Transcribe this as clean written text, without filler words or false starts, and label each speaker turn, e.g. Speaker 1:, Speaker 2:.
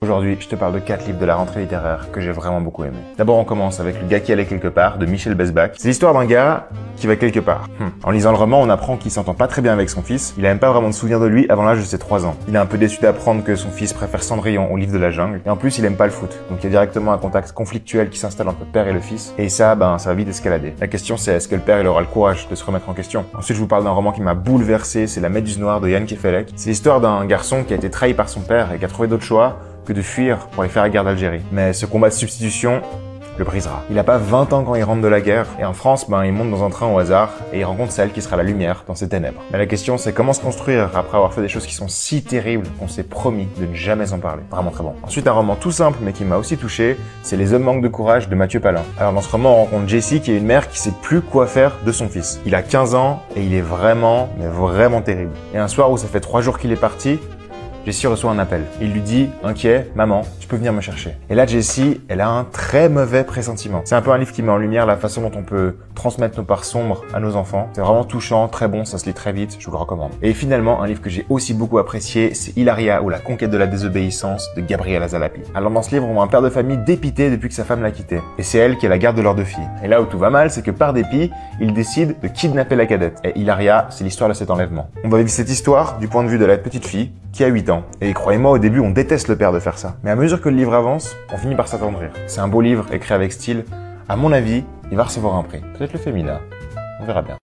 Speaker 1: Aujourd'hui, je te parle de 4 livres de la rentrée littéraire que j'ai vraiment beaucoup aimé. D'abord, on commence avec Le gars qui allait quelque part de Michel Houellebecq. C'est l'histoire d'un gars qui va quelque part. En lisant le roman, on apprend qu'il s'entend pas très bien avec son fils. Il a même pas vraiment de souvenir de lui avant l'âge de ses 3 ans. Il est un peu déçu d'apprendre que son fils préfère Cendrillon au livre de la jungle. Et en plus, il aime pas le foot. Donc il y a directement un contact conflictuel qui s'installe entre le père et le fils. Et ça va vite escalader. La question c'est, est-ce que le père il aura le courage de se remettre en question? Ensuite, je vous parle d'un roman qui m'a bouleversé, c'est La Méduse noire de Jan Kefelec. C'est l'histoire d'un garçon qui a été trahi par son père et qui a trouvé d'autres choix que de fuir pour aller faire la guerre d'Algérie. Mais ce combat de substitution le brisera. Il a pas 20 ans quand il rentre de la guerre, et en France, il monte dans un train au hasard, et il rencontre celle qui sera la lumière dans ses ténèbres. Mais la question, c'est comment se construire après avoir fait des choses qui sont si terribles qu'on s'est promis de ne jamais en parler. Vraiment très bon. Ensuite, un roman tout simple, mais qui m'a aussi touché, c'est Les hommes manquent de courage de Mathieu Palin. Alors dans ce roman, on rencontre Jessie, qui est une mère qui sait plus quoi faire de son fils. Il a 15 ans, et il est vraiment, mais vraiment terrible. Et un soir où ça fait 3 jours qu'il est parti, Jessie reçoit un appel. Il lui dit, inquiet, maman, tu peux venir me chercher. Et là, Jessie, elle a un très mauvais pressentiment. C'est un peu un livre qui met en lumière la façon dont on peut transmettre nos parts sombres à nos enfants. C'est vraiment touchant, très bon, ça se lit très vite, je vous le recommande. Et finalement, un livre que j'ai aussi beaucoup apprécié, c'est Hilaria ou la conquête de la désobéissance de Gabriel Azalapi. Alors dans ce livre, on voit un père de famille dépité depuis que sa femme l'a quitté. Et c'est elle qui est la garde de leurs 2 filles. Et là où tout va mal, c'est que par dépit, il décide de kidnapper la cadette. Et Hilaria, c'est l'histoire de cet enlèvement. On va vivre cette histoire du point de vue de la petite fille qui a 8 ans. Et croyez-moi, au début, on déteste le père de faire ça. Mais à mesure que le livre avance, on finit par s'attendrir. C'est un beau livre, écrit avec style. À mon avis, il va recevoir un prix. Peut-être le Femina. On verra bien.